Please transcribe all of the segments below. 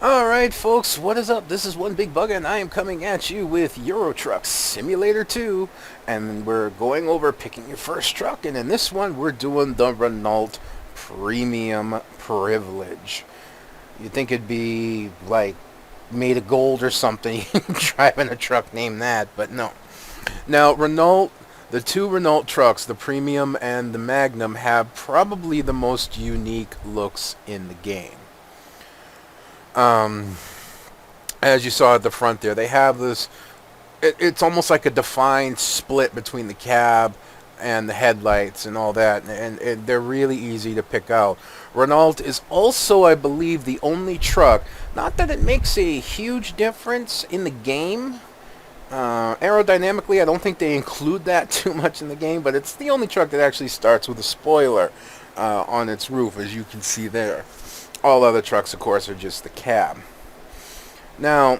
Alright folks, what is up? This is One Big Bugger and I am coming at you with Euro Truck Simulator 2, and we're going over picking your first truck, and in this one we're doing the Renault Premium Privilege. You'd think it'd be like made of gold or something, driving a truck named that, but no. Now Renault, the two Renault trucks, the Premium and the Magnum, have probably the most unique looks in the game. Um, as you saw at the front there, they have this, it's almost like a defined split between the cab and the headlights and all that, and they're really easy to pick out. Renault is also, I believe, the only truck, not that it makes a huge difference in the game. Aerodynamically, I don't think they include that too much in the game, but it's the only truck that actually starts with a spoiler on its roof, as you can see there. All other trucks, of course, are just the cab. Now,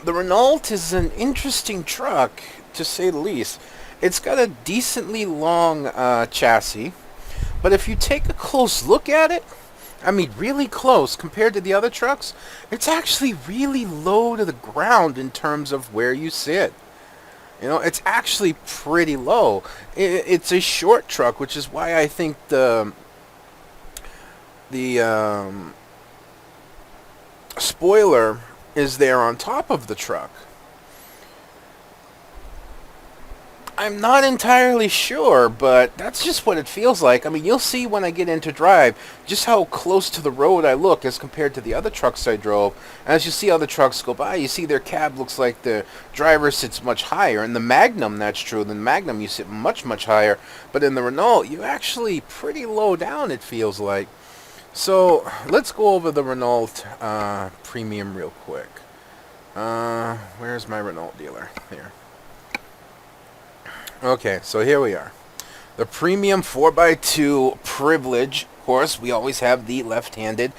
the Renault is an interesting truck, to say the least. It's got a decently long chassis, but if you take a close look at it, I mean really close compared to the other trucks, it's actually really low to the ground in terms of where you sit. You know, it's actually pretty low. It's a short truck, which is why I think the spoiler is there on top of the truck. I'm not entirely sure, but that's just what it feels like. I mean, you'll see when I get into drive just how close to the road I look as compared to the other trucks I drove. As you see other trucks go by, you see their cab looks like the driver sits much higher. In the Magnum, that's true. In the Magnum, you sit much, much higher. But in the Renault, you actually pretty low down, it feels like. So, let's go over the Renault Premium real quick. Where's my Renault dealer? Here. Okay, so here we are. The Premium 4x2 Privilege. Of course, we always have the left-handed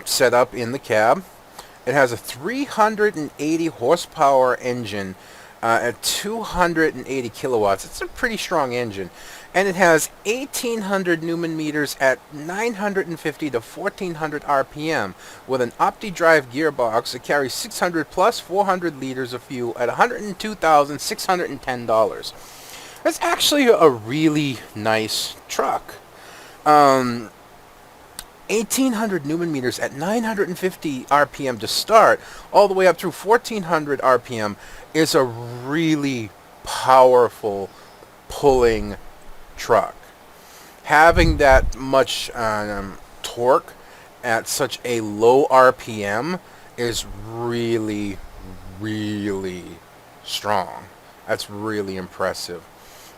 setup in the cab. It has a 380 horsepower engine at 280 kilowatts. It's a pretty strong engine. And it has 1,800 Newton meters at 950 to 1,400 RPM with an OptiDrive gearbox that carries 600 plus 400 liters of fuel at $102,610. That's actually a really nice truck. 1,800 Newton meters at 950 RPM to start, all the way up through 1,400 RPM, is a really powerful pulling truck. Having that much torque at such a low RPM is really, really strong. That's really impressive.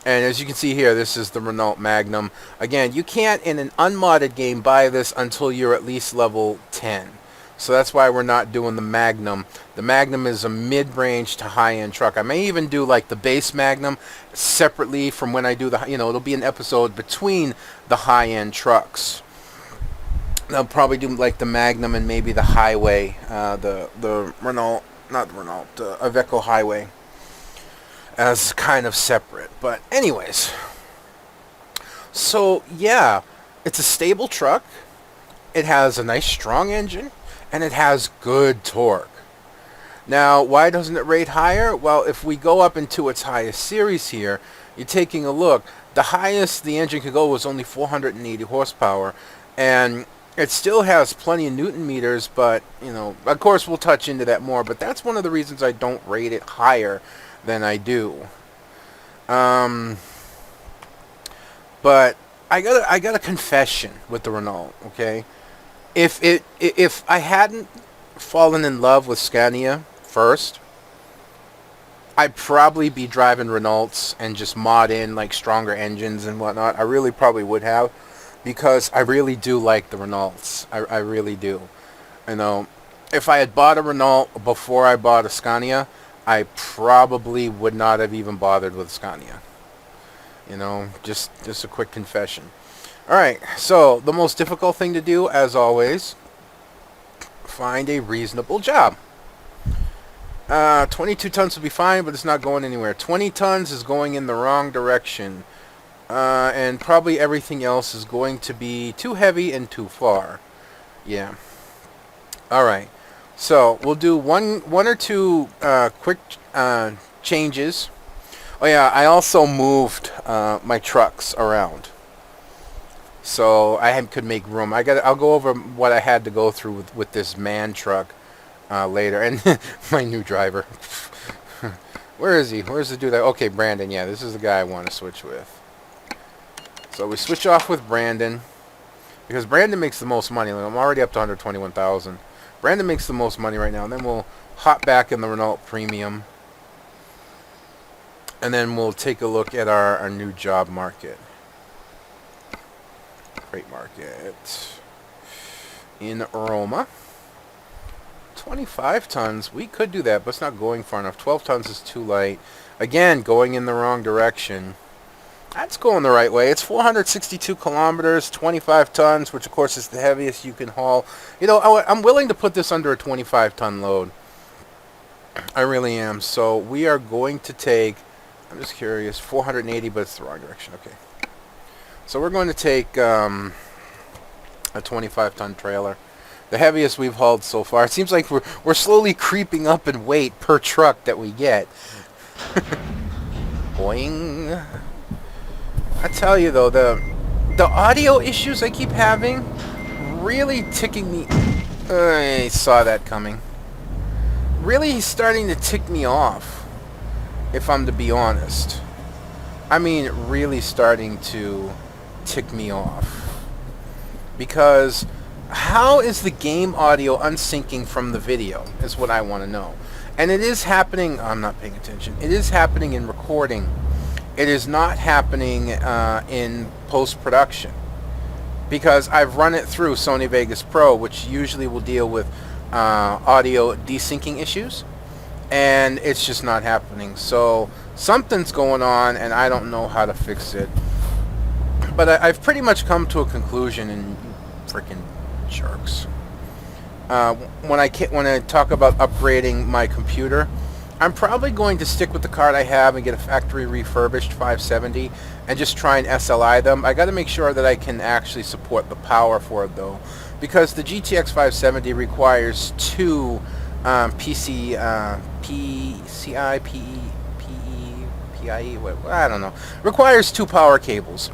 And as you can see here, this is the Renault Magnum. Again, you can't in an unmodded game buy this until you're at least level 10. So that's why we're not doing the Magnum. The Magnum is a mid-range to high-end truck. I may even do like the base Magnum separately from when I do the, it'll be an episode between the high-end trucks. I'll probably do like the Magnum and maybe the Highway, the Renault, not the Renault, Iveco Highway, as kind of separate. But anyways, so yeah, it's a stable truck. It has a nice strong engine, and it has good torque. Now, why doesn't it rate higher? Well, if we go up into its highest series here, you're taking a look. The highest the engine could go was only 480 horsepower, and it still has plenty of Newton meters, but, of course we'll touch into that more, but that's one of the reasons I don't rate it higher than I do. But I got a confession with the Renault, okay? If I hadn't fallen in love with Scania first, I'd probably be driving Renaults and just mod in like stronger engines and whatnot. I really probably would have, because I really do like the Renaults. I really do. If I had bought a Renault before I bought a Scania, I probably would not have even bothered with Scania. Just a quick confession. Alright, so the most difficult thing to do, as always, find a reasonable job. 22 tons will be fine, but it's not going anywhere. 20 tons is going in the wrong direction. And probably everything else is going to be too heavy and too far. Yeah. All right. So we'll do one or two quick changes. Oh yeah, I also moved my trucks around, so could make room. I'll go over what I had to go through with this man truck later, and my new driver. Where is he? Where's the dude? Okay, Brandon. Yeah, this is the guy I want to switch with. So we switch off with Brandon because Brandon makes the most money. I'm already up to 121,000. Brandon makes the most money right now, and then we'll hop back in the Renault Premium, and then we'll take a look at our new job market. Freight market in Roma. 25 tons. We could do that, but it's not going far enough. 12 tons is too light. Again, going in the wrong direction. That's going the right way. It's 462 kilometers, 25 tons, which of course is the heaviest you can haul. You know, I'm willing to put this under a 25-ton load. I really am. So we are going to take, I'm just curious, 480, but it's the wrong direction. Okay. So we're going to take a 25-ton trailer. The heaviest we've hauled so far. It seems like we're slowly creeping up in weight per truck that we get. Boing. I tell you though, the audio issues I keep having really ticking me. I saw that coming. Really starting to tick me off, if I'm to be honest. I mean, really starting to tick me off. Because how is the game audio unsyncing from the video is what I want to know. And it is happening. I'm not paying attention. It is happening in recording. It is not happening in post-production, because I've run it through Sony Vegas Pro, which usually will deal with audio desyncing issues, and it's just not happening. So something's going on, and I don't know how to fix it. But I've pretty much come to a conclusion, and freaking jerks. When I talk about upgrading my computer, I'm probably going to stick with the card I have and get a factory refurbished 570 and just try and SLI them. I got to make sure that I can actually support the power for it though, because the GTX 570 requires two PCI, PIE, I don't know. Requires two power cables,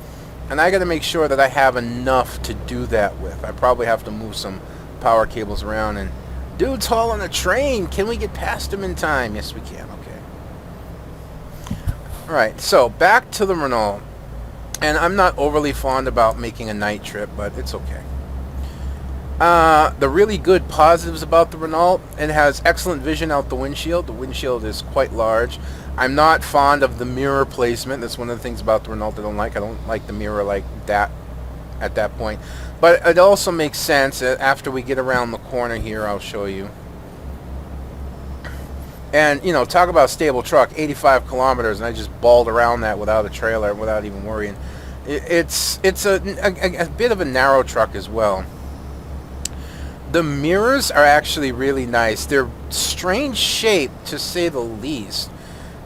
and I got to make sure that I have enough to do that with. I probably have to move some power cables around. And dude's hauling a train. Can we get past him in time? Yes, we can. Okay. All right. So back to the Renault. And I'm not overly fond about making a night trip, but it's okay. The really good positives about the Renault, it has excellent vision out the windshield. The windshield is quite large. I'm not fond of the mirror placement. That's one of the things about the Renault I don't like. I don't like the mirror like that at that point. But it also makes sense. After we get around the corner here, I'll show you. And, you know, talk about stable truck, 85 kilometers, and I just balled around that without a trailer, without even worrying. It's a bit of a narrow truck as well. The mirrors are actually really nice. They're strange shape, to say the least.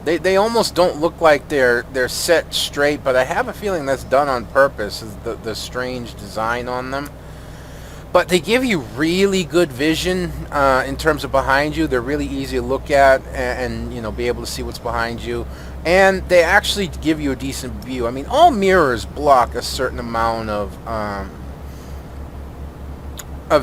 They almost don't look like they're set straight, but I have a feeling that's done on purpose, is the strange design on them. But they give you really good vision in terms of behind you. They're really easy to look at and you know, be able to see what's behind you. And they actually give you a decent view. I mean, all mirrors block a certain amount of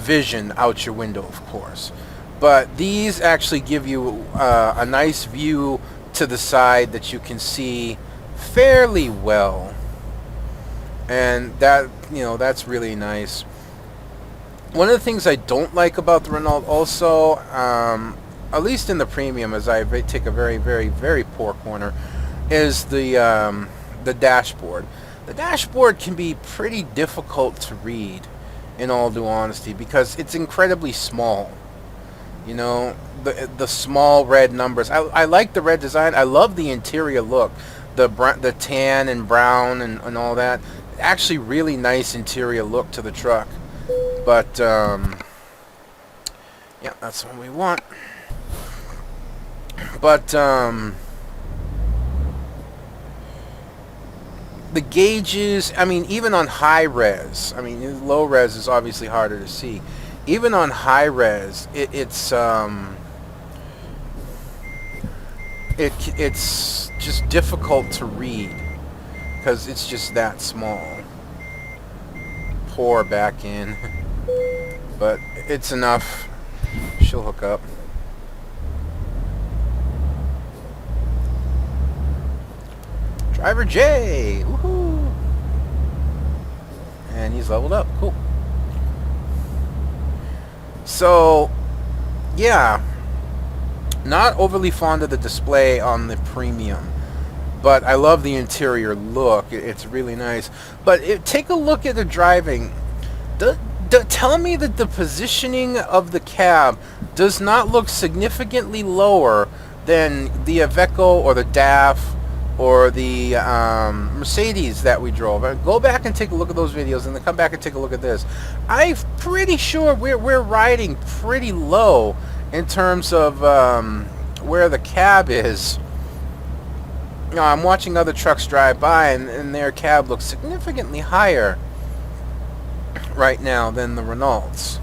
vision out your window, of course. But these actually give you a nice view to the side that you can see fairly well, and that, you know, that's really nice. One of the things I don't like about the Renault also, at least in the Premium, as I take a very, very, very poor corner, is the dashboard. The dashboard can be pretty difficult to read, in all due honesty, because it's incredibly small. You know, the small red numbers. I like the red design. I love the interior look, the tan and brown and all that. Actually, really nice interior look to the truck. But yeah, that's what we want. But the gauges, I mean, even on high res, I mean, low res is obviously harder to see. Even on high res, it's just difficult to read because it's just that small. Pour back in, but it's enough. She'll hook up. Driver J! Woohoo! And he's leveled up. Cool. So, yeah. Not overly fond of the display on the Premium. But I love the interior look. It's really nice. But take a look at the driving. Tell me that the positioning of the cab does not look significantly lower than the Iveco or the DAF or the Mercedes that we drove. Go back and take a look at those videos and then come back and take a look at this. I'm pretty sure we're riding pretty low in terms of where the cab is. You know, I'm watching other trucks drive by and their cab looks significantly higher right now than the Renault's.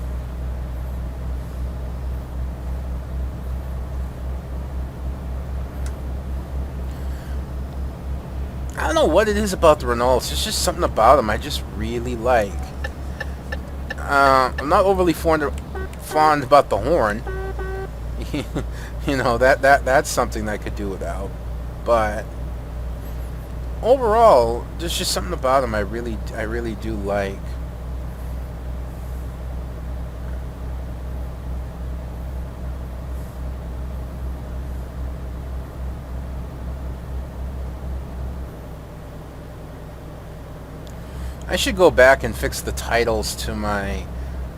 I don't know what it is about the Renaults. It's just something about them I just really like. I'm not overly fond about the horn. You know, that's something I could do without. But overall, there's just something about them I really do like. I should go back and fix the titles to my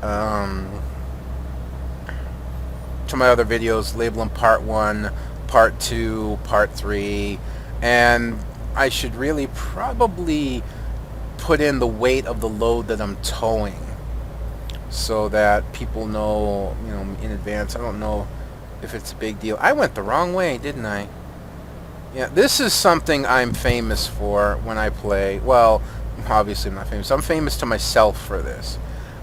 other videos, label them Part 1, Part 2, Part 3, and I should really probably put in the weight of the load that I'm towing so that people know, you know, in advance. I don't know if it's a big deal. I went the wrong way, didn't I? Yeah, this is something I'm famous for when I play. Well, obviously I'm not famous. I'm famous to myself for this.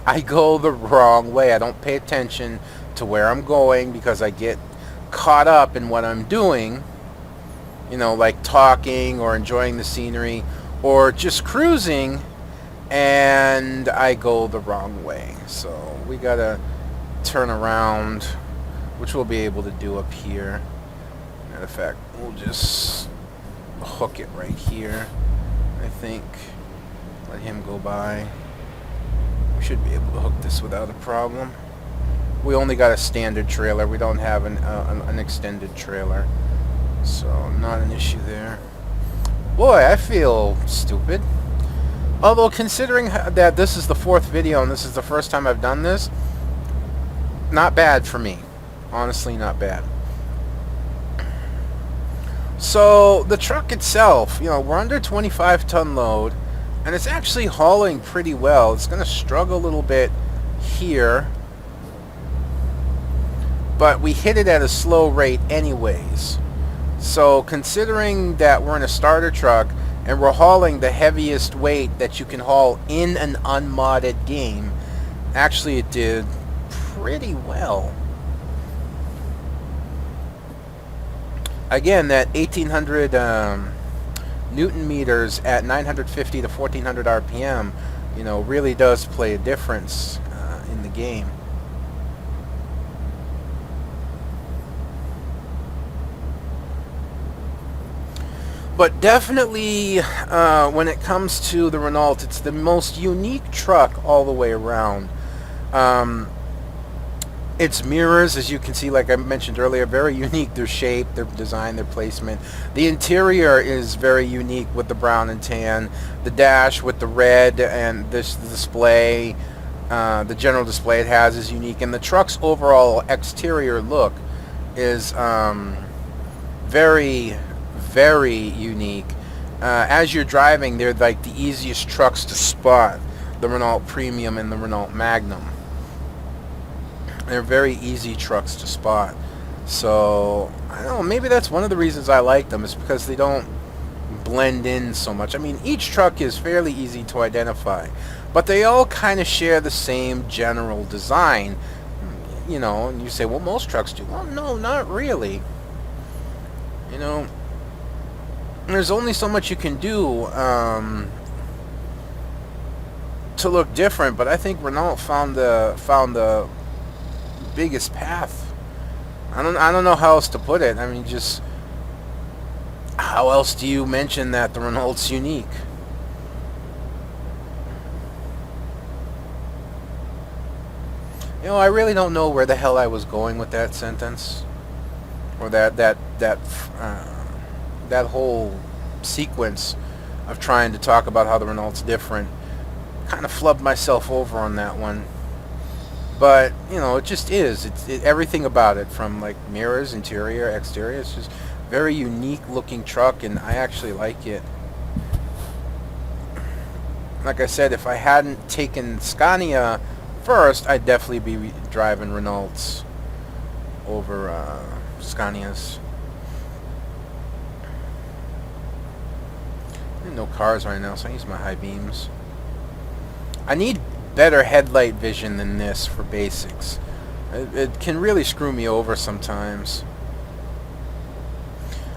I go the wrong way. I don't pay attention to where I'm going because I get caught up in what I'm doing. You know, like talking or enjoying the scenery or just cruising, and I go the wrong way. So we gotta turn around, which we'll be able to do up here. Matter of fact, we'll just hook it right here, I think. Let him go by. We should be able to hook this without a problem. We only got a standard trailer. We don't have an extended trailer. So, not an issue there. Boy, I feel stupid. Although, considering that this is the 4th video and this is the first time I've done this, not bad for me. Honestly, not bad. So, the truck itself, you know, we're under 25-ton load. And it's actually hauling pretty well. It's going to struggle a little bit here. But we hit it at a slow rate anyways. So considering that we're in a starter truck and we're hauling the heaviest weight that you can haul in an unmodded game, actually it did pretty well. Again, that 1800... Newton meters at 950 to 1400 RPM, you know, really does play a difference in the game. But definitely, when it comes to the Renault, it's the most unique truck all the way around. Its mirrors, as you can see, like I mentioned earlier, very unique. Their shape, their design, their placement. The interior is very unique with the brown and tan. The dash with the red and this display, the general display it has is unique. And the truck's overall exterior look is very, very unique. As you're driving, they're like the easiest trucks to spot. The Renault Premium and the Renault Magnum. They're very easy trucks to spot. So, I don't know, maybe that's one of the reasons I like them, is because they don't blend in so much. I mean, each truck is fairly easy to identify, but they all kind of share the same general design. You know, and you say, well, most trucks do. Well, no, not really. You know, there's only so much you can do to look different, but I think Renault found the biggest path. I don't know how else to put it. I mean, just how else do you mention that the Renault's unique? You know, I really don't know where the hell I was going with that sentence, or that whole sequence of trying to talk about how the Renault's different. Kind of flubbed myself over on that one, but you know, it just is. Everything about it, from like mirrors, interior, exterior. It's just very unique looking truck, and I actually like it. Like I said, if I hadn't taken Scania first, I'd definitely be driving Renaults over Scanias. No cars right now, so I use my high beams. I need better headlight vision than this for basics. It can really screw me over sometimes.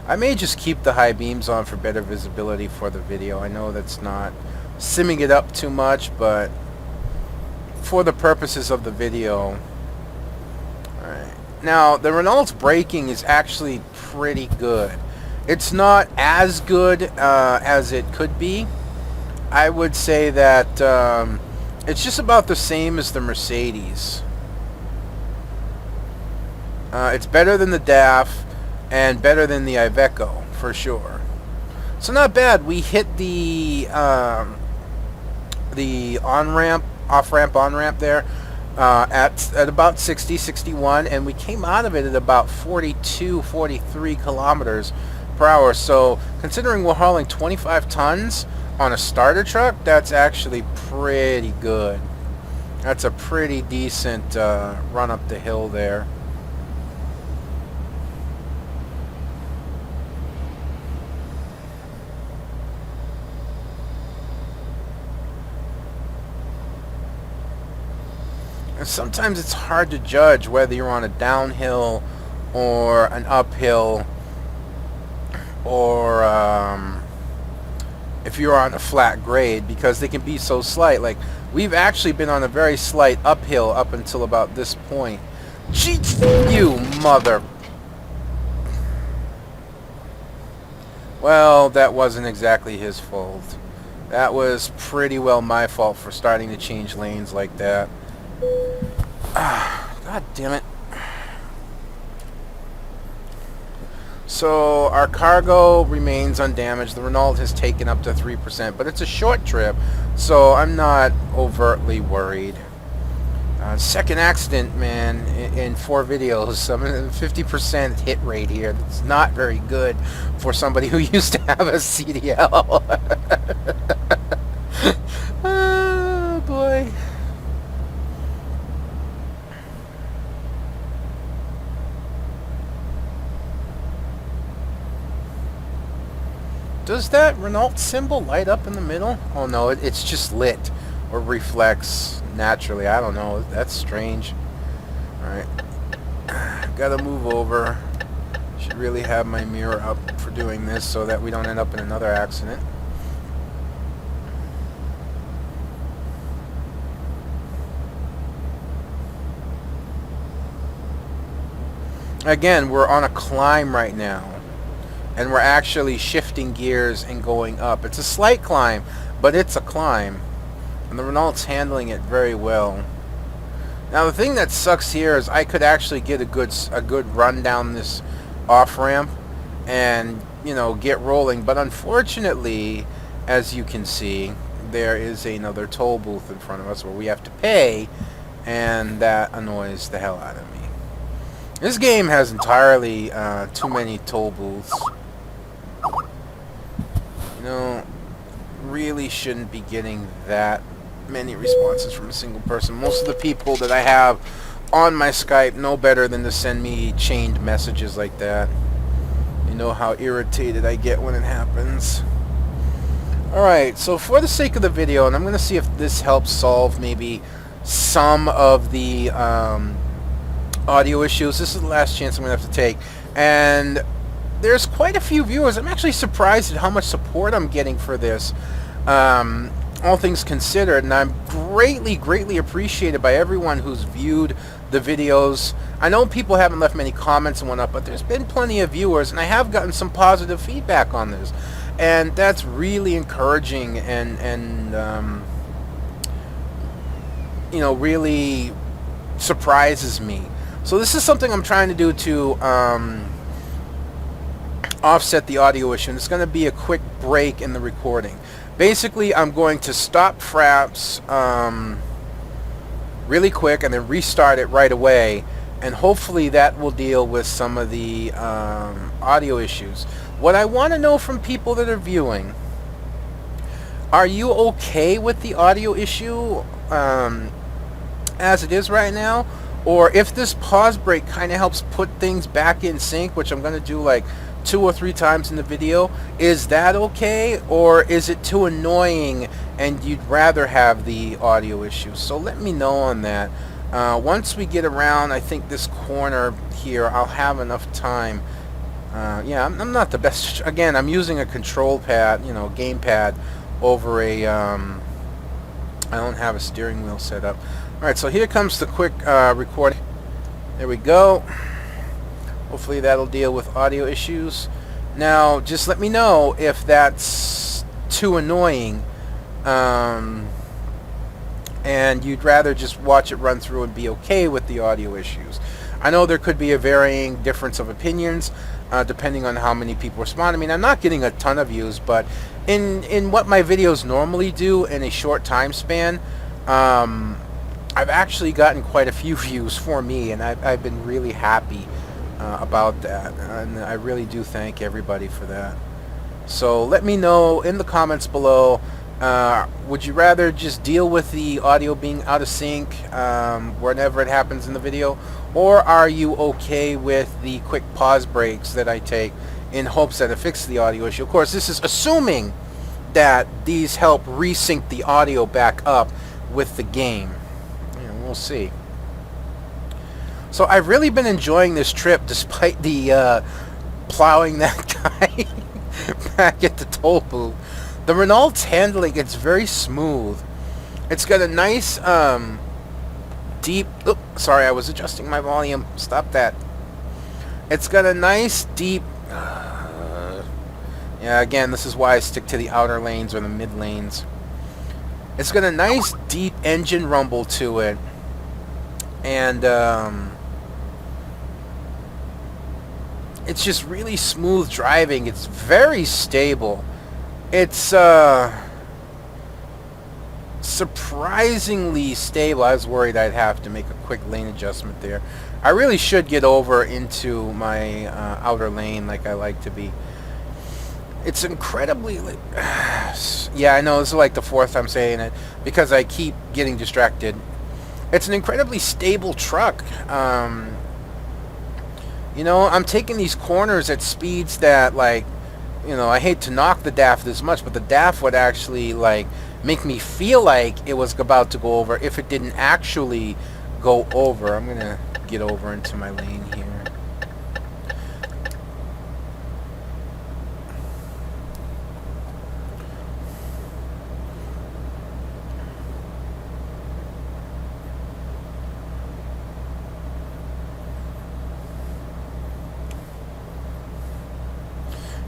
I may just keep the high beams on for better visibility for the video. I know that's not simming it up too much, but for the purposes of the video. Alright. Now, the Renault's braking is actually pretty good. It's not as good as it could be. I would say that it's just about the same as the Mercedes. It's better than the DAF and better than the Iveco, for sure. So not bad. We hit the on-ramp, off-ramp, on-ramp there at about 60, 61, and we came out of it at about 42, 43 kilometers per hour. So considering we're hauling 25 tons on a starter truck, that's actually pretty good. That's a pretty decent run up the hill there. And sometimes it's hard to judge whether you're on a downhill or an uphill, or if you're on a flat grade, because they can be so slight. Like, we've actually been on a very slight uphill up until about this point. Jeez, you mother... Well, that wasn't exactly his fault. That was pretty well my fault for starting to change lanes like that. God damn it. So our cargo remains undamaged. The Renault has taken up to 3%, but it's a short trip, so I'm not overtly worried. Second accident, man, in 4 videos. I'm at a 50% hit rate here. That's not very good for somebody who used to have a CDL. Oh, boy. Does that Renault symbol light up in the middle? Oh no, it's just lit or reflects naturally. I don't know. That's strange. Alright. Gotta move over. Should really have my mirror up for doing this so that we don't end up in another accident. Again, we're on a climb right now. And we're actually shifting gears and going up. It's a slight climb, but it's a climb. And the Renault's handling it very well. Now the thing that sucks here is I could actually get a good run down this off-ramp and, you know, get rolling. But unfortunately, as you can see, there is another toll booth in front of us where we have to pay, and that annoys the hell out of me. This game has entirely too many toll booths. You know, really shouldn't be getting that many responses from a single person. Most of the people that I have on my Skype know better than to send me chained messages like that. You know how irritated I get when it happens. Alright, so for the sake of the video, and I'm going to see if this helps solve maybe some of the audio issues. This is the last chance I'm going to have to take. And there's quite a few viewers. I'm actually surprised at how much support I'm getting for this, all things considered. And I'm greatly appreciated by everyone who's viewed the videos. I know people haven't left many comments and whatnot, but there's been plenty of viewers, and I have gotten some positive feedback on this. And that's really encouraging and you know, really surprises me. So this is something I'm trying to do to offset the audio issue, and it's going to be a quick break in the recording. Basically, I'm going to stop Fraps really quick and then restart it right away, and hopefully that will deal with some of the audio issues. What I want to know from people that are viewing, are you okay with the audio issue as it is right now? Or if this pause break kind of helps put things back in sync, which I'm going to do like 2 or 3 times in the video, is that okay? Or is it too annoying and you'd rather have the audio issue? So let me know on that. Once we get around, I think this corner here, I'll have enough time. Yeah, I'm not the best. Again, I'm using a control pad, you know, game pad over a, I don't have a steering wheel set up. Alright, so here comes the quick recording. There we go. Hopefully that'll deal with audio issues. Now, just let me know if that's too annoying, and you'd rather just watch it run through and be okay with the audio issues. I know there could be a varying difference of opinions depending on how many people respond. I mean, I'm not getting a ton of views, but in what my videos normally do in a short time span, I've actually gotten quite a few views for me, and I've been really happy about that, and I really do thank everybody for that. So let me know in the comments below, would you rather just deal with the audio being out of sync whenever it happens in the video, or are you okay with the quick pause breaks that I take in hopes that it fixes the audio issue? Of course, this is assuming that these help resync the audio back up with the game. We'll see. So I've really been enjoying this trip despite the plowing that guy back at the toll booth. The Renault's handling, it's very smooth. It's got a nice deep, sorry, I was adjusting my volume. Stop that. It's got a nice deep, yeah, again, this is why I stick to the outer lanes or the mid lanes. It's got a nice deep engine rumble to it. And it's just really smooth driving. It's very stable. It's surprisingly stable. I was worried I'd have to make a quick lane adjustment there. I really should get over into my outer lane like I like to be. It's incredibly... yeah, I know this is like the 4th time saying it because I keep getting distracted. It's an incredibly stable truck. You know, I'm taking these corners at speeds that, like, you know, I hate to knock the DAF this much, but the DAF would actually, like, make me feel like it was about to go over if it didn't actually go over. I'm going to get over into my lane here.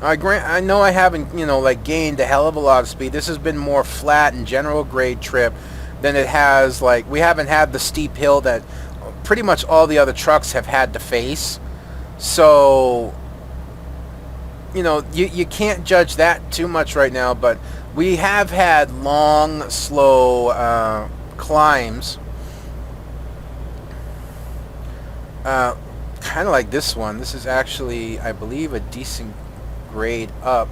I know I haven't, you know, like gained a hell of a lot of speed. This has been more flat and general grade trip than it has, like, we haven't had the steep hill that pretty much all the other trucks have had to face. So, you know, you can't judge that too much right now, but we have had long, slow climbs. Kind of like this one. This is actually, I believe, a decent grade up.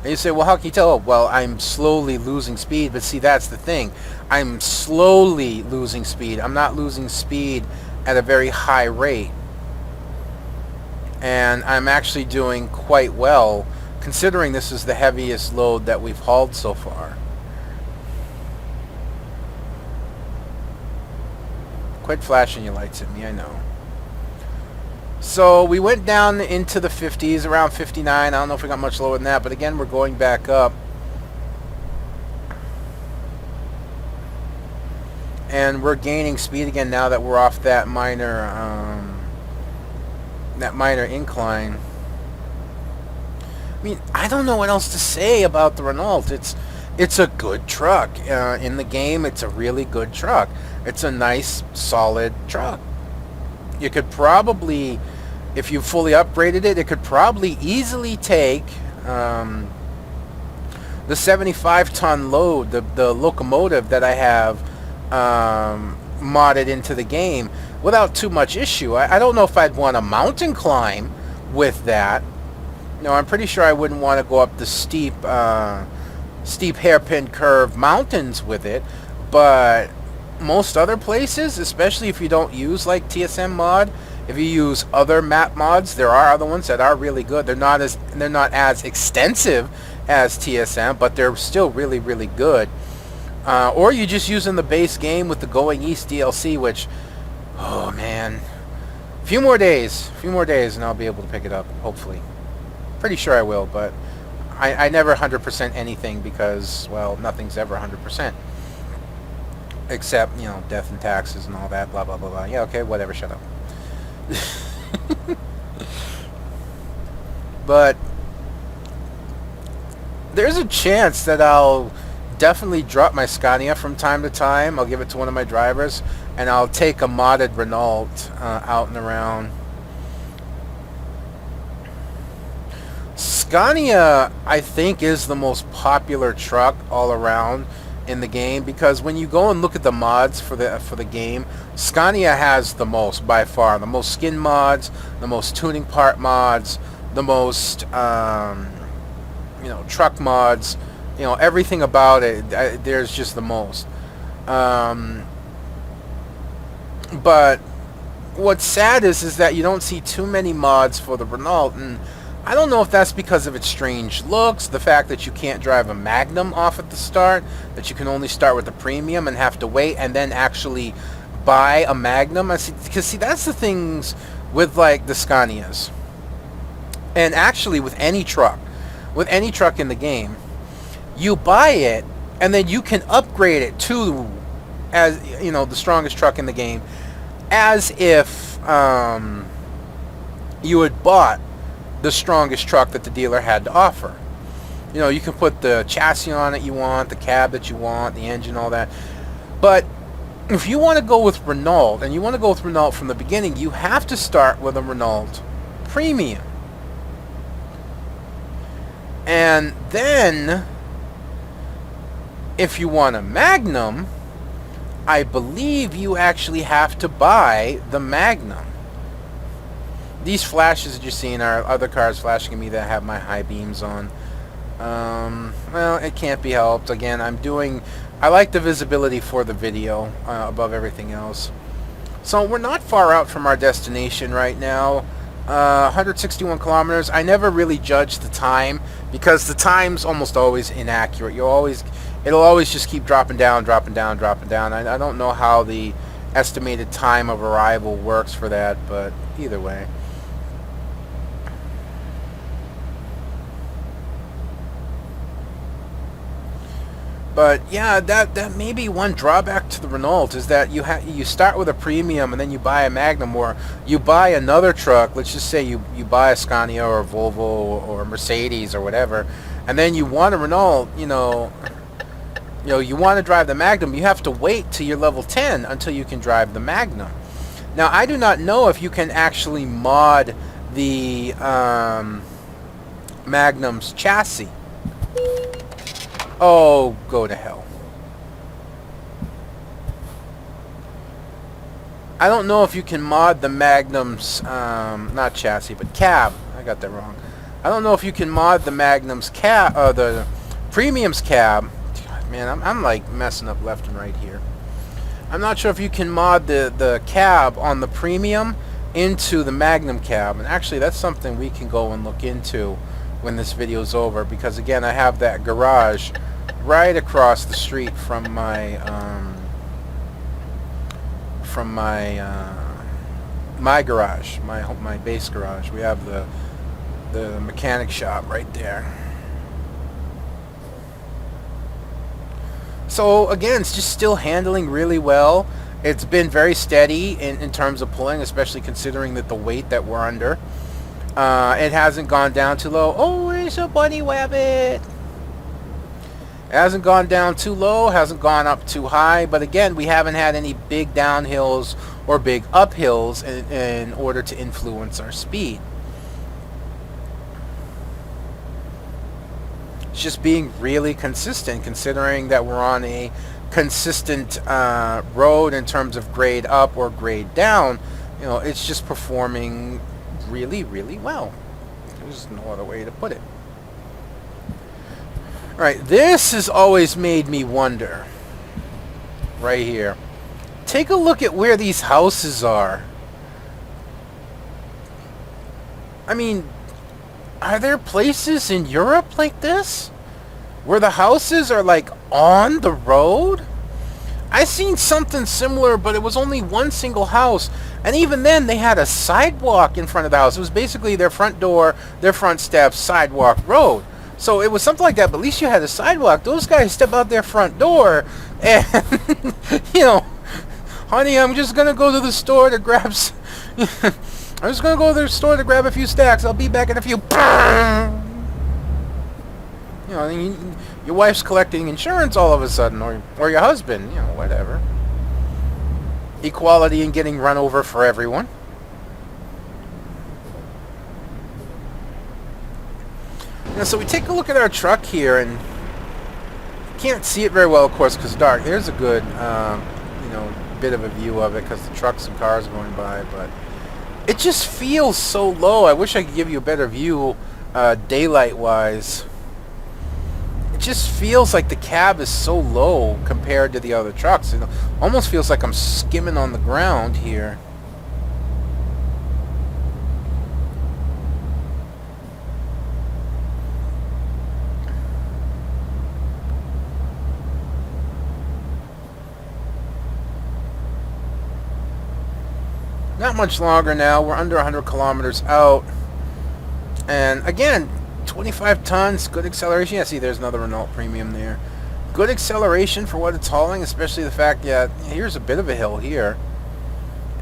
And you say, well, how can you tell? Well, I'm slowly losing speed. But see, that's the thing. I'm slowly losing speed. I'm not losing speed at a very high rate. And I'm actually doing quite well considering this is the heaviest load that we've hauled so far. Quit flashing your lights at me, I know. So we went down into the 50s, around 59. I don't know if we got much lower than that, but again, we're going back up. And we're gaining speed again now that we're off that minor incline. I mean, I don't know what else to say about the Renault. It's a good truck. In the game, it's a really good truck. It's a nice, solid truck. You could probably, if you fully upgraded it, it could probably easily take the 75-ton load, the locomotive that I have modded into the game without too much issue. I don't know if I'd want a mountain climb with that. No, I'm pretty sure I wouldn't want to go up the steep hairpin curve mountains with it, but most other places, especially if you don't use like TSM mod, if you use other map mods, there are other ones that are really good. They're not as extensive as TSM, but they're still really, really good. Or you just using the base game with the Going East DLC, which, oh man, a few more days and I'll be able to pick it up, hopefully. Pretty sure I will, but I never 100% anything because, well, nothing's ever 100%. Except, you know, death and taxes and all that, blah, blah, blah, blah. Yeah, okay, whatever, shut up. But there's a chance that I'll definitely drop my Scania from time to time. I'll give it to one of my drivers, and I'll take a modded Renault out and around. Scania, I think, is the most popular truck all around in the game, because when you go and look at the mods for the game, Scania has the most by far, the most skin mods, the most tuning part mods, the most you know, truck mods, you know, everything about it. There's just the most. But what's sad is that you don't see too many mods for the Renault, and I don't know if that's because of its strange looks, the fact that you can't drive a Magnum off at the start, that you can only start with the Premium and have to wait and then actually buy a Magnum. Because see, that's the things with like the Scanias, and actually with any truck in the game, you buy it and then you can upgrade it to, as you know, the strongest truck in the game, as if you had bought the strongest truck that the dealer had to offer. You know, you can put the chassis on it you want, the cab that you want, the engine, all that. But if you want to go with Renault, and you want to go with Renault from the beginning, you have to start with a Renault Premium. And then, if you want a Magnum, I believe you actually have to buy the Magnum. These flashes that you're seeing are other cars flashing at me that have my high beams on. Well, it can't be helped. Again, I like the visibility for the video above everything else. So we're not far out from our destination right now. 161 kilometers. I never really judge the time because the time's almost always inaccurate. It'll always just keep dropping down, dropping down, dropping down. I don't know how the estimated time of arrival works for that, but either way. But yeah, that may be one drawback to the Renault, is that you start with a Premium and then you buy a Magnum, or you buy another truck. Let's just say you buy a Scania or a Volvo or a Mercedes or whatever, and then you want a Renault. You know, you want to drive the Magnum. You have to wait till you're level 10 until you can drive the Magnum. Now, I do not know if you can actually mod the Magnum's chassis. Oh, go to hell. I don't know if you can mod the Magnum's, not chassis, but cab. I got that wrong. I don't know if you can mod the Magnum's cab, the Premium's cab. God, man, I'm like messing up left and right here. I'm not sure if you can mod the cab on the Premium into the Magnum cab. And actually, that's something we can go and look into when this video's over, because again, I have that garage right across the street from my my garage, my base garage. We have the mechanic shop right there. So again, it's just still handling really well. It's been very steady in terms of pulling, especially considering that the weight that we're under. It hasn't gone down too low. Oh, it's a bunny rabbit. It hasn't gone down too low, hasn't gone up too high, but again, we haven't had any big downhills or big uphills in order to influence our speed. It's just being really consistent, considering that we're on a consistent road in terms of grade up or grade down. You know, it's just performing really, really well. There's no other way to put it. Alright, this has always made me wonder. Right here. Take a look at where these houses are. I mean, are there places in Europe like this? Where the houses are like on the road? I seen something similar, but it was only one single house. And even then, they had a sidewalk in front of the house. It was basically their front door, their front steps, sidewalk, road. So it was something like that, but at least you had a sidewalk. Those guys step out their front door and, you know, honey, I'm just going to go to the store to grab I'm just going to go to the store to grab a few stacks. I'll be back in a few. You know, your wife's collecting insurance all of a sudden, or your husband, you know, whatever. Equality in getting run over for everyone. Now, so we take a look at our truck here, and can't see it very well, of course, because it's dark. There's a good, you know, bit of a view of it because the trucks and cars are going by, but it just feels so low. I wish I could give you a better view, daylight-wise. It just feels like the cab is so low compared to the other trucks. It almost feels like I'm skimming on the ground here. Not much longer now. We're under 100 kilometers out. And again, 25 tons, good acceleration. Yeah, see, there's another Renault Premium there. Good acceleration for what it's hauling, especially the fact that here's a bit of a hill here.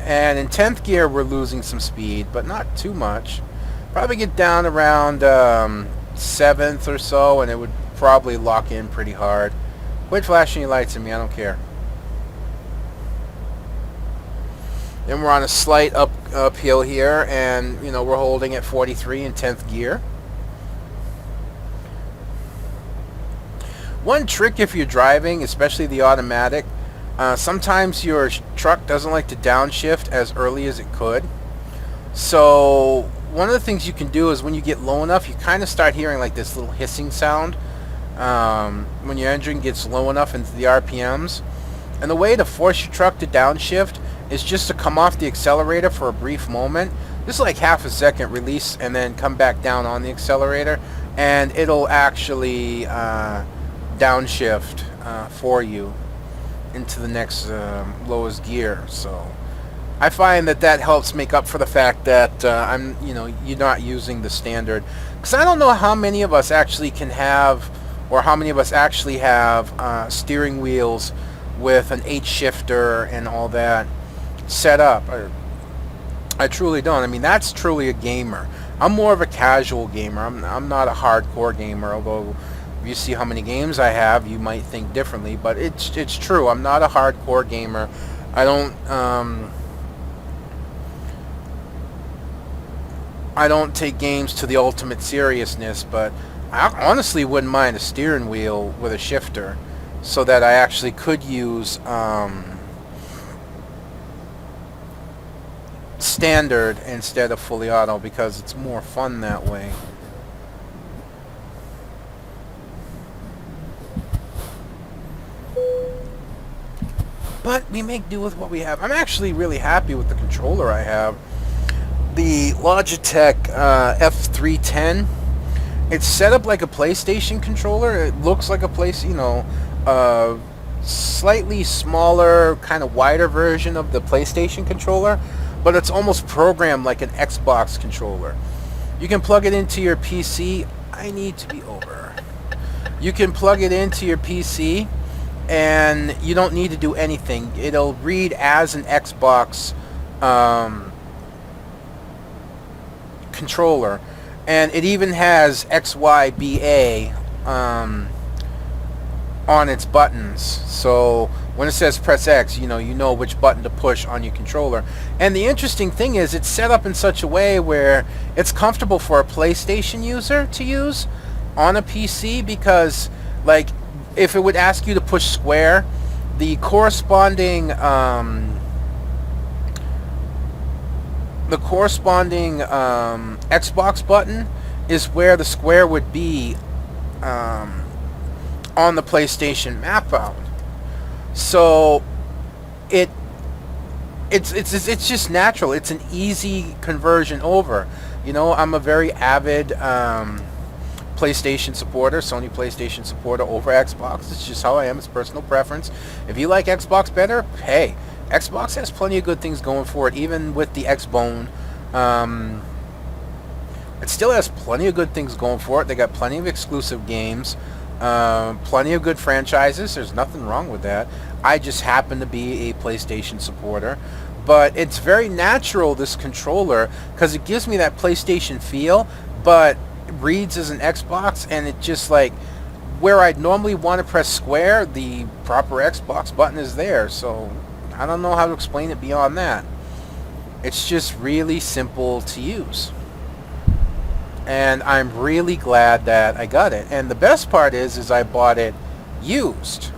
And in 10th gear, we're losing some speed, but not too much. Probably get down around 7th or so, and it would probably lock in pretty hard. Quit flashing your lights at me, I don't care. Then we're on a slight uphill here, and you know, we're holding at 43 in 10th gear. One trick if you're driving, especially the automatic, sometimes your truck doesn't like to downshift as early as it could. So one of the things you can do is when you get low enough, you kind of start hearing like this little hissing sound when your engine gets low enough into the RPMs. And the way to force your truck to downshift is just to come off the accelerator for a brief moment, just like half a second, release, and then come back down on the accelerator, and it'll actually downshift for you into the next lowest gear. So I find that helps make up for the fact that you're not using the standard, because I don't know how many of us actually can have, or how many of us actually have steering wheels with an H shifter and all that set up. I truly don't. I mean, that's truly a gamer. I'm more of a casual gamer. I'm not a hardcore gamer, although if you see how many games I have, you might think differently, but it's true. I'm not a hardcore gamer. I don't take games to the ultimate seriousness, but I honestly wouldn't mind a steering wheel with a shifter, so that I actually could use standard instead of fully auto, because it's more fun that way. But we make do with what we have. I'm actually really happy with the controller I have. The Logitech F310 It's set up like a PlayStation controller. It looks like a slightly smaller, kind of wider version of the PlayStation controller, but it's almost programmed like an Xbox controller. You can plug it into your PC. I need to be over. You can plug it into your PC, and you don't need to do anything. It'll read as an Xbox controller, and it even has XYBA on its buttons. So when it says press X, you know which button to push on your controller. And the interesting thing is, it's set up in such a way where it's comfortable for a PlayStation user to use on a PC, because like if it would ask you to push square, the corresponding Xbox button is where the square would be on the PlayStation map out. So it's just natural. It's an easy conversion over. I'm a very avid PlayStation supporter, Sony PlayStation supporter over Xbox. It's just how I am. It's personal preference. If you like Xbox better, hey, Xbox has plenty of good things going for it, even with the Xbone. It still has plenty of good things going for it. They got plenty of exclusive games, plenty of good franchises. There's nothing wrong with that. I just happen to be a PlayStation supporter. But it's very natural, this controller, because it gives me that PlayStation feel, but reads as an Xbox, and it just like where I'd normally want to press square, the proper Xbox button is there. So I don't know how to explain it beyond that. It's just really simple to use, and I'm really glad that I got it. And the best part is I bought it used.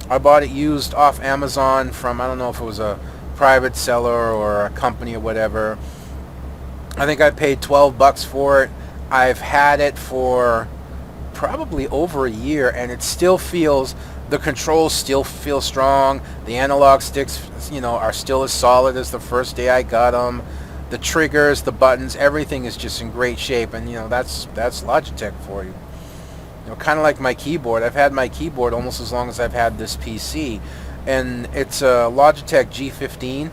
I bought it used off Amazon from, I don't know if it was a private seller or a company or whatever. I think I paid $12 for it. I've had it for probably over a year, and it still feels, the controls still feel strong. The analog sticks, are still as solid as the first day I got them. The triggers, the buttons, everything is just in great shape. And that's Logitech for you. Kind of like my keyboard. I've had my keyboard almost as long as I've had this PC, and it's a Logitech G15.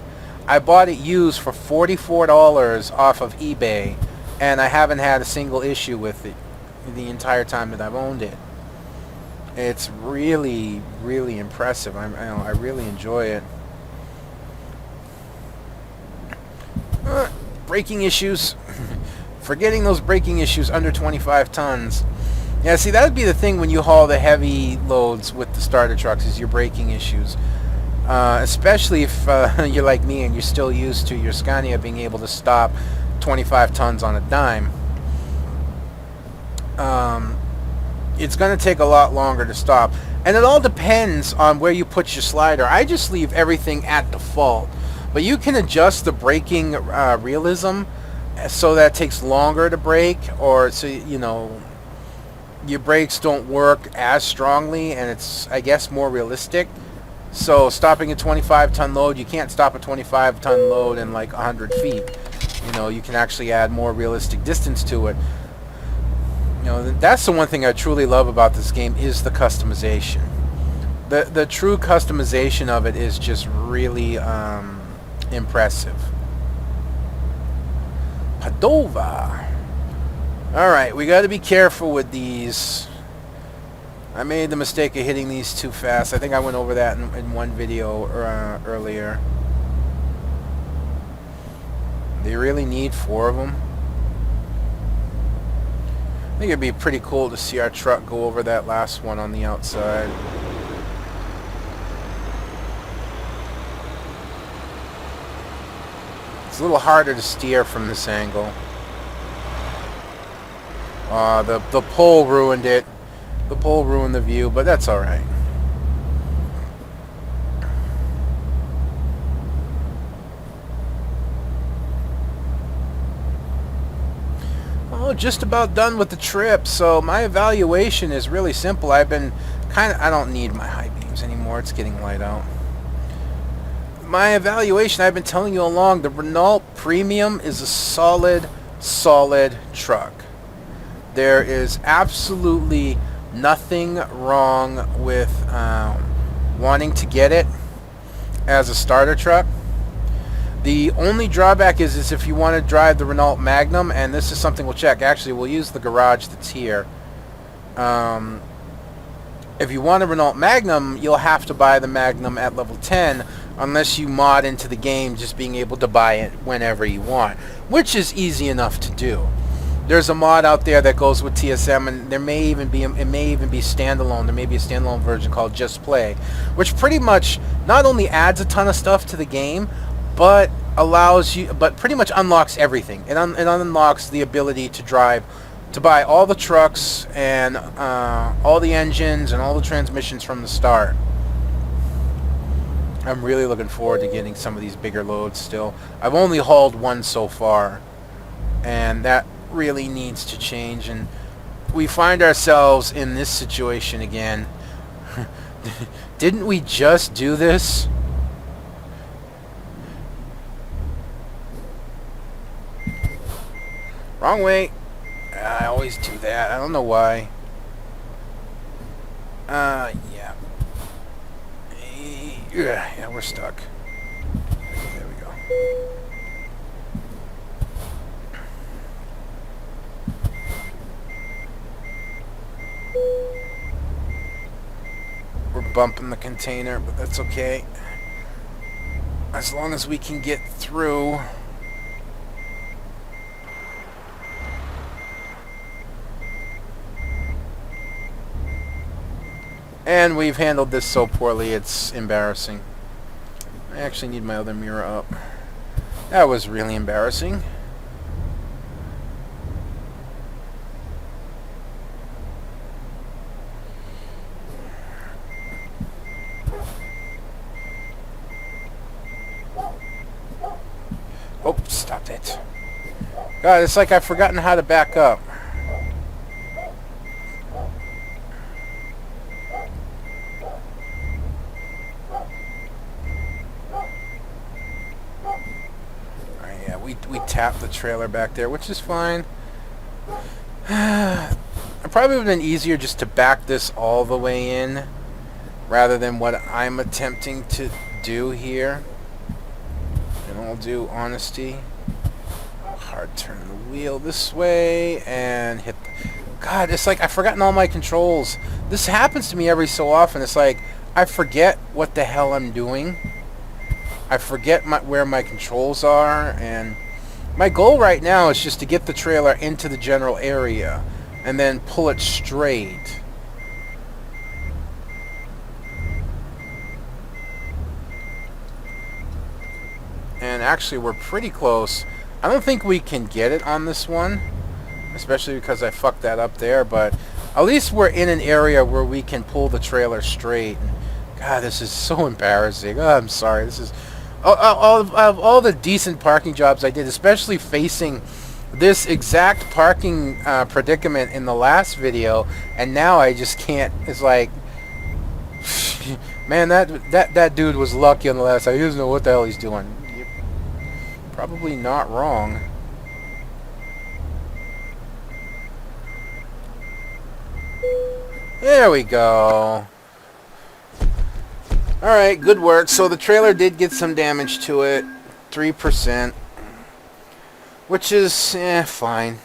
I bought it used for $44 off of eBay, and I haven't had a single issue with it the entire time that I've owned it. It's really, really impressive. I really enjoy it. Braking issues. Forgetting those braking issues under 25 tons. Yeah, see, that would be the thing when you haul the heavy loads with the starter trucks, is your braking issues. Especially if you're like me and you're still used to your Scania being able to stop 25 tons on a dime. It's going to take a lot longer to stop. And it all depends on where you put your slider. I just leave everything at default. But you can adjust the braking realism so that it takes longer to brake, or so your brakes don't work as strongly, and it's, I guess, more realistic. So stopping a 25-ton load, you can't stop a 25-ton load in like 100 feet. You can actually add more realistic distance to it. That's the one thing I truly love about this game, is the customization. The true customization of it is just really impressive. Padova. Alright, we got to be careful with these. I made the mistake of hitting these too fast. I think I went over that in one video earlier. Do you really need 4 of them? I think it'd be pretty cool to see our truck go over that last one on the outside. It's a little harder to steer from this angle. The pole ruined it. The pole ruined the view, but that's alright. Oh, just about done with the trip. So my evaluation is really simple. I've been I don't need my high beams anymore. It's getting light out. My evaluation, I've been telling you along, the Renault Premium is a solid truck. There is absolutely nothing wrong with wanting to get it as a starter truck. The only drawback is if you want to drive the Renault Magnum, and this is something we'll check. Actually, we'll use the garage that's here. If you want a Renault Magnum, you'll have to buy the Magnum at level 10 unless you mod into the game just being able to buy it whenever you want, which is easy enough to do. There's a mod out there that goes with TSM, and it may even be standalone. There may be a standalone version called Just Play, which pretty much not only adds a ton of stuff to the game, but pretty much unlocks everything. It unlocks the ability to buy all the trucks and all the engines and all the transmissions from the start. I'm really looking forward to getting some of these bigger loads still. I've only hauled one so far, and that really needs to change, and we find ourselves in this situation again. Didn't we just do this? Wrong way. I always do that. I don't know why. Yeah. Yeah, we're stuck. There we go. We're bumping the container, but that's okay. As long as we can get through. And we've handled this so poorly, it's embarrassing. I actually need my other mirror up. That was really embarrassing. Oh, stop it. God, it's like I've forgotten how to back up. We tapped the trailer back there, which is fine. It probably would have been easier just to back this all the way in rather than what I'm attempting to do here. In all due honesty. Hard turn the wheel this way and hit. God, it's like I've forgotten all my controls. This happens to me every so often. It's like I forget what the hell I'm doing. I forget where my controls are, and my goal right now is just to get the trailer into the general area and then pull it straight. And actually, we're pretty close. I don't think we can get it on this one, especially because I fucked that up there, but at least we're in an area where we can pull the trailer straight. God, this is so embarrassing. Oh, I'm sorry. This is... all the decent parking jobs I did, especially facing this exact parking predicament in the last video, and now I just can't. It's like, man, that dude was lucky on the last side. He doesn't know what the hell he's doing. You're probably not wrong. There we go. Alright, good work. So the trailer did get some damage to it. 3%. Which is, fine.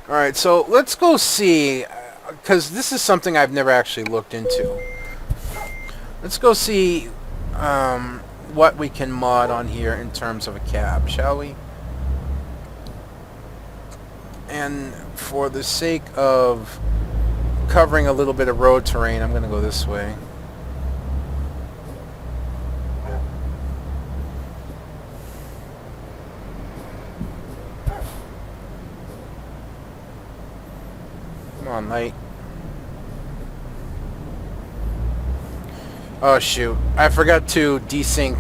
Alright, so let's go see, because this is something I've never actually looked into. Let's go see what we can mod on here in terms of a cab, shall we? And for the sake of covering a little bit of road terrain, I'm going to go this way. Come on, light. Oh, shoot. I forgot to desync.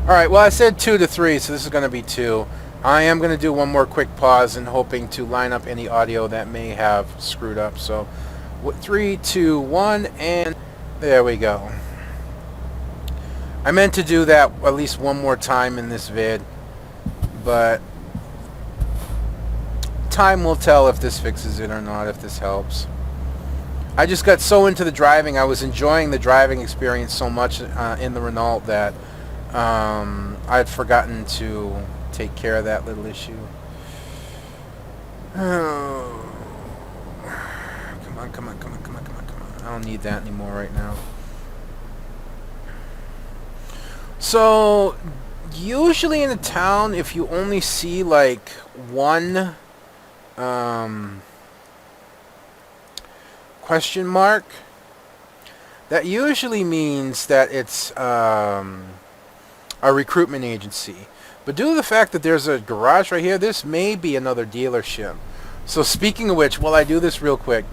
Alright, well, I said 2 to 3, so this is going to be 2. I am going to do one more quick pause and hoping to line up any audio that may have screwed up. So, 3, 2, 1, and there we go. I meant to do that at least one more time in this vid, but time will tell if this fixes it or not, if this helps. I just got so into the driving. I was enjoying the driving experience so much in the Renault that I'd forgotten to take care of that little issue. Oh. Come on, come on, come on, come on, come on, come on. I don't need that anymore right now. So, usually in a town, if you only see like one question mark, that usually means that it's a recruitment agency. But due to the fact that there's a garage right here, this may be another dealership. So speaking of which, while I do this real quick,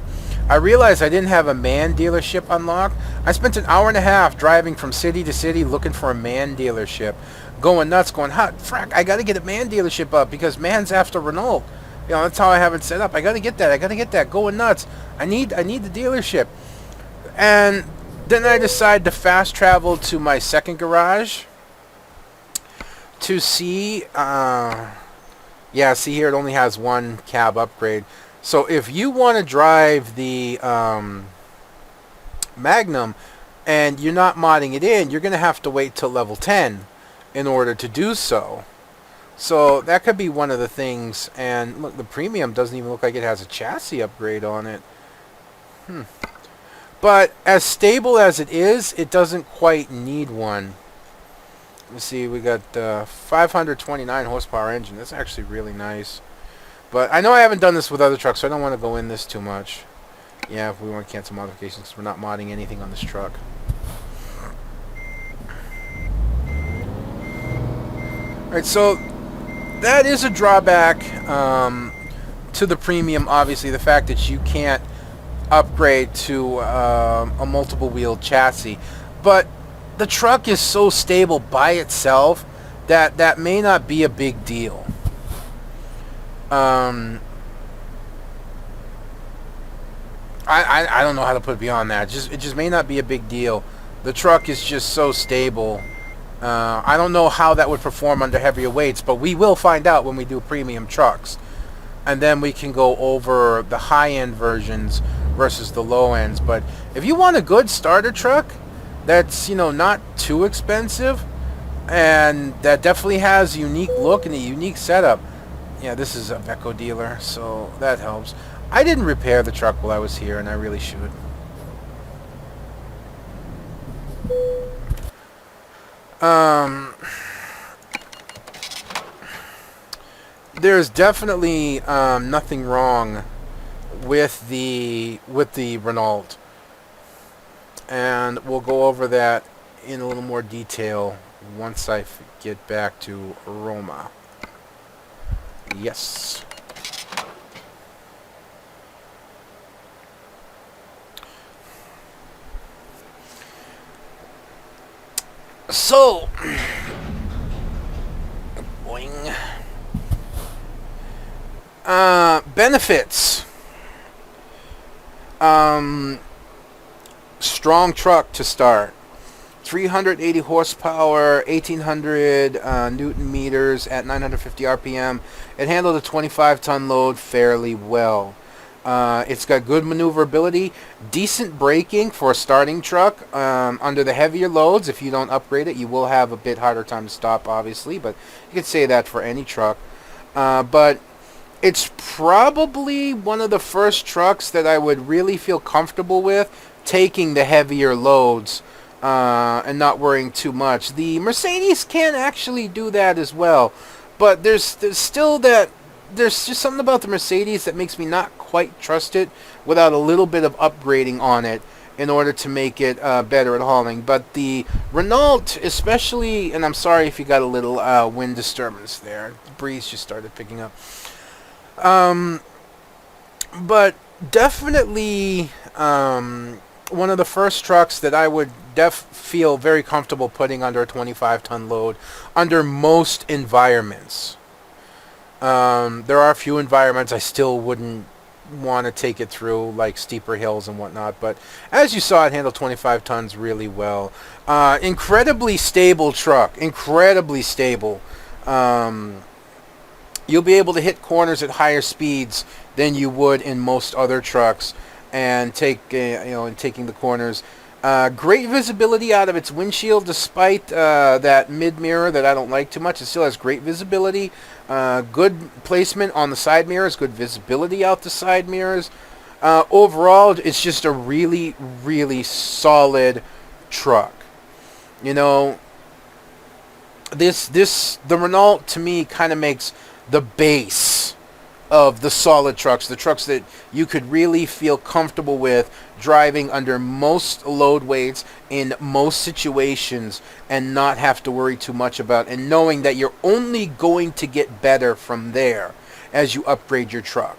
I realized I didn't have a MAN dealership unlocked. I spent an hour and a half driving from city to city looking for a MAN dealership. Going nuts, going, frack, I got to get a MAN dealership up because MAN's after Renault. You know, that's how I have it set up. I got to get that. I got to get that. Going nuts. I need the dealership. And then I decided to fast travel to my second garage to see, yeah, see here it only has one cab upgrade. So if you want to drive the Magnum and you're not modding it in, you're going to have to wait till level 10 in order to do so. So that could be one of the things. And look, the Premium doesn't even look like it has a chassis upgrade on it. But as stable as it is, it doesn't quite need one. Let's see, we got 529 horsepower engine. That's actually really nice. But I know I haven't done this with other trucks, so I don't want to go in this too much. Yeah, if we want to cancel modifications, because we're not modding anything on this truck. Alright, so that is a drawback to the Premium, obviously, the fact that you can't upgrade to a multiple wheel chassis. But the truck is so stable by itself that that may not be a big deal. I don't know how to put it beyond that. It just may not be a big deal. The truck is just so stable. I don't know how that would perform under heavier weights, but we will find out when we do premium trucks. And then we can go over the high-end versions versus the low ends. But if you want a good starter truck that's, you know, not too expensive and that definitely has a unique look and a unique setup. Yeah, this is a Veco dealer, so that helps. I didn't repair the truck while I was here, and I really should. There's definitely nothing wrong with the Renault, and we'll go over that in a little more detail once I get back to Roma. Yes. So, boing. Benefits. Strong truck to start. 380 horsepower, 1800 newton meters at 950 RPM. It handled a 25-ton load fairly well. It's got good maneuverability, decent braking for a starting truck. Under the heavier loads, if you don't upgrade it, you will have a bit harder time to stop, obviously, but you could say that for any truck. But it's probably one of the first trucks that I would really feel comfortable with taking the heavier loads and not worrying too much. The Mercedes can actually do that as well, but there's still that. There's just something about the Mercedes that makes me not quite trust it without a little bit of upgrading on it in order to make it better at hauling. But the Renault especially, and I'm sorry if you got a little wind disturbance there. The breeze just started picking up. But definitely one of the first trucks that I would feel very comfortable putting under a 25-ton load under most environments. There are a few environments I still wouldn't want to take it through, like steeper hills and whatnot, but as you saw, it handled 25 tons really well. Incredibly stable truck, incredibly stable. you'll be able to hit corners at higher speeds than you would in most other trucks, and taking the corners. Great visibility out of its windshield, despite that mid mirror that I don't like too much. It still has great visibility. Good placement on the side mirrors. Good visibility out the side mirrors. Overall, it's just a really, really solid truck. You know, the Renault to me kind of makes the base of the solid trucks, the trucks that you could really feel comfortable with driving under most load weights in most situations and not have to worry too much about, and knowing that you're only going to get better from there as you upgrade your truck.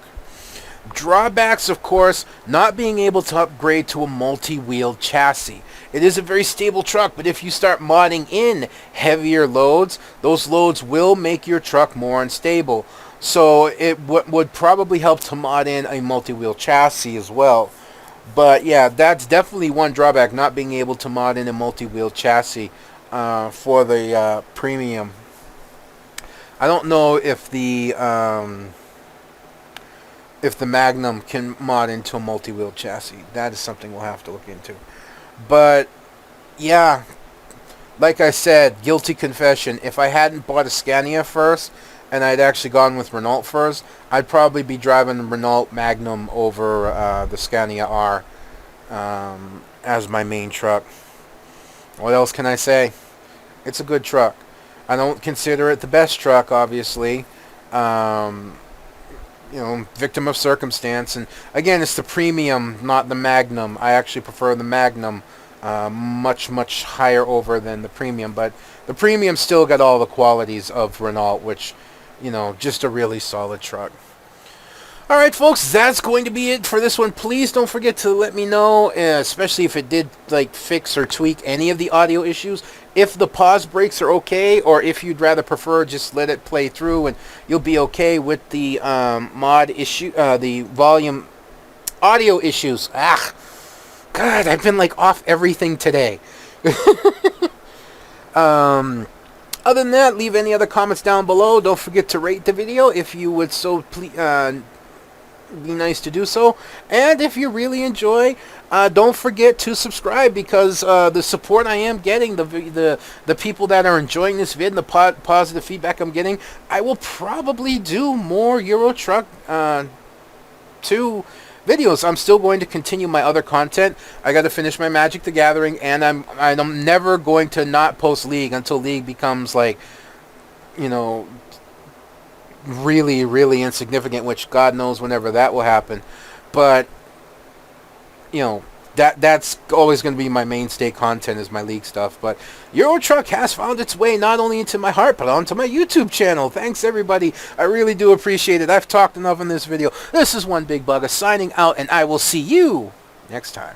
Drawbacks, of course, not being able to upgrade to a multi-wheel chassis. It is a very stable truck, but if you start modding in heavier loads, those loads will make your truck more unstable. So it would probably help to mod in a multi-wheel chassis as well. But yeah, that's definitely one drawback, not being able to mod in a multi-wheel chassis for the Premium. I don't know if the Magnum can mod into a multi-wheel chassis. That is something we'll have to look into. But yeah, like I said, guilty confession, if I hadn't bought a Scania first and I'd actually gone with Renault first, I'd probably be driving the Renault Magnum over the Scania R as my main truck. What else can I say? It's a good truck. I don't consider it the best truck, obviously. Victim of circumstance. And again, it's the Premium, not the Magnum. I actually prefer the Magnum much, much higher over than the Premium. But the Premium still got all the qualities of Renault, which, just a really solid truck. Alright, folks, that's going to be it for this one. Please don't forget to let me know, especially if it did fix or tweak any of the audio issues, if the pause breaks are okay, or if you'd rather prefer just let it play through and you'll be okay with the mod issue, the volume audio issues. God, I've been off everything today. Other than that, leave any other comments down below. Don't forget to rate the video if you would so please. Be nice to do so. And if you really enjoy, don't forget to subscribe, because the support I am getting, the people that are enjoying this vid, and the positive feedback I'm getting, I will probably do more Euro Truck 2 videos. I'm still going to continue my other content. I got to finish my Magic the Gathering, and I'm never going to not post League until League becomes really, really insignificant, which God knows whenever that will happen. But that's always going to be my mainstay content, is my League stuff. But Euro Truck has found its way not only into my heart, but onto my YouTube channel. Thanks, everybody. I really do appreciate it. I've talked enough in this video. This is One Big Bugger signing out, and I will see you next time.